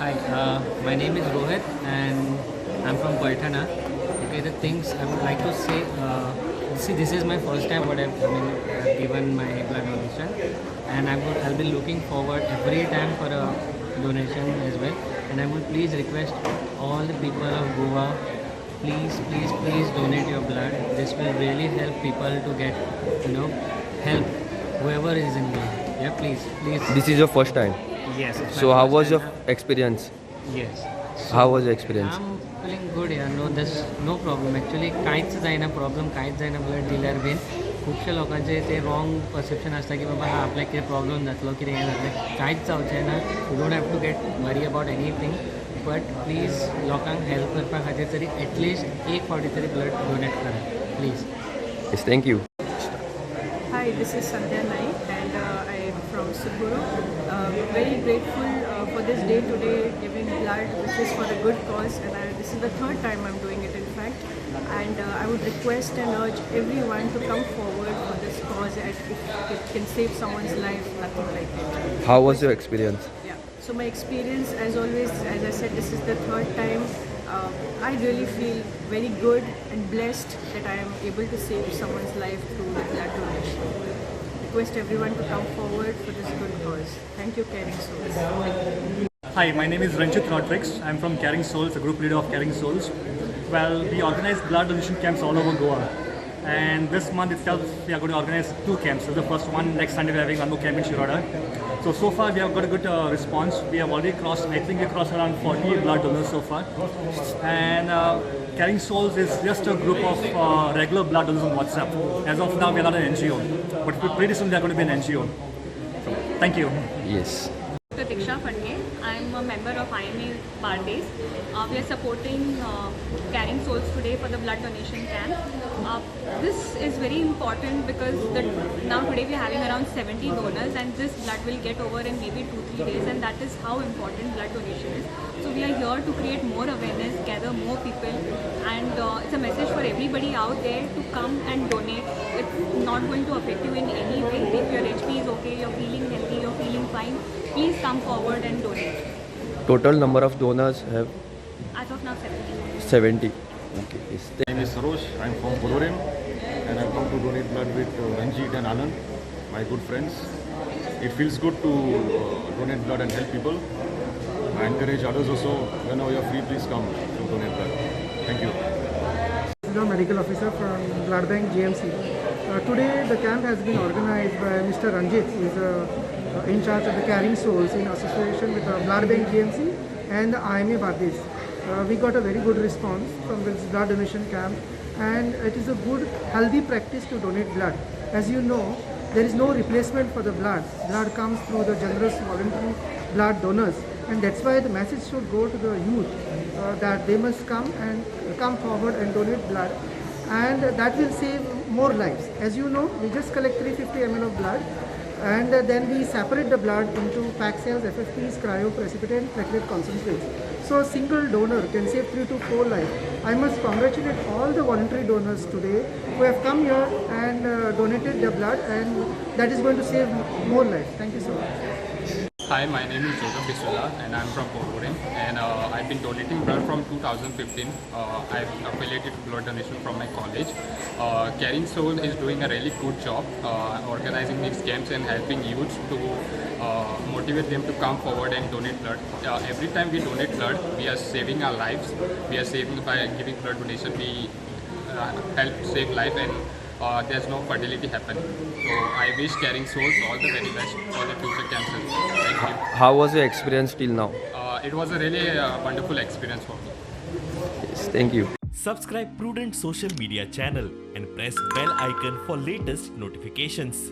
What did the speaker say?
Hi, my name is Rohit and I'm from Paithana. Okay, the things I would like to say, see, this is my first time what I've given my blood donation, and I'll be looking forward every time for a donation as well. And I would please request all the people of Goa, please donate your blood. This will really help people to get, help whoever is in need. Yeah, please. This is your first time. Yes, it's my So how first was your time. experience? Yes. How was your experience? I'm feeling good. Yeah, no, there's no problem. Actually, काहीच जायना problem, काहीच जायना blood दिल्यार been खुबशे लोकांचे ते wrong perception आसता की बाबा आपल्याक कितें प्रॉब्लेम जातलो कितें हें जातलें कांयच जावचें ना. You don't have to get worry about anything. But please लोकांक हेल्प करपा खातीर तरी एटलिस्ट एक फावटी तरी ब्लड डोनेट करा please. Yes, thank you. Hi, this is Sandhya Naik and I am from Suburu. Very grateful for this day today, giving blood, which is for a good cause, and this is the third time I'm doing it in fact. And I would request and urge everyone to come forward for this cause, and if it can save someone's life, nothing like it. How was your experience? Yeah. So my experience, as always, as I said, this is the third time. I really feel very good and blessed that I am able to save someone's life through the blood donation. Request everyone to come forward for this good cause. Thank you, Caring Souls. Hi, my name is Ranjit Rodrigues. I'm from Caring Souls, the group leader of Caring Souls. Well, we organize blood donation camps all over Goa. And this month itself, we are going to organize 2 camps. So the first one, next Sunday, we're having one more camp in Shiroda. So far, we have got a good response. We have already crossed, I think we crossed around 40 blood donors so far. And Caring Souls is just a group of regular blood donors on WhatsApp. As of now, we are not an NGO. But pretty soon, we are going to be an NGO. So, thank you. Yes. Diksha Fandke. I'm a member of IMA Parties. We are supporting Caring Souls today for the blood donation camp. This is very important because now today we are having around 70 donors and this blood will get over in maybe 2-3 days, and that is how important blood donation is. So we are here to create more awareness, gather more people, and it's a message for everybody out there to come and donate. It's not going to affect you in any way. If your HP is okay, you're feeling healthy, you're feeling fine, please come forward and donate. Total number of donors have As of now, 70. 70. Okay. Yes. My name is Sarosh. I'm from Porvorim and I've come to donate blood with Ranjit and Anand, my good friends. It feels good to donate blood and help people. I encourage others also, whenever you're free, please come to donate blood. Thank you. The medical officer from Blood Bank GMC. Today the camp has been organized by Mr. Ranjit, who is in charge of the Caring Souls in association with the Blood Bank GMC and the IMA Bardis. We got a very good response from this blood donation camp, and it is a good healthy practice to donate blood. As you know, there is no replacement for the blood. Blood comes through the generous voluntary blood donors, and that's why the message should go to the youth that they must come forward and donate blood, and that will save more lives. As you know, we just collect 350 ml of blood, and then we separate the blood into pack cells, FFPs, cryoprecipitate, platelet concentrates. So a single donor can save 3 to 4 lives. I must congratulate all the voluntary donors today who have come here and donated their blood, and that is going to save more lives. Thank you so much. Hi, my name is Joseph and I'm from Porvorim, and I've been donating blood from 2015. I'm affiliated to blood donation from my college. Caring Soul is doing a really good job organizing these camps and helping youth to motivate them to come forward and donate blood. Every time we donate blood, we are saving our lives. We are saving by giving blood donation. We help save life, and there's no fertility happening. So I wish Caring Souls all the very best for the future cancers. Thank you. How was your experience till now? It was a really wonderful experience for me. Yes, thank you. Subscribe Prudent social media channel and press bell icon for latest notifications.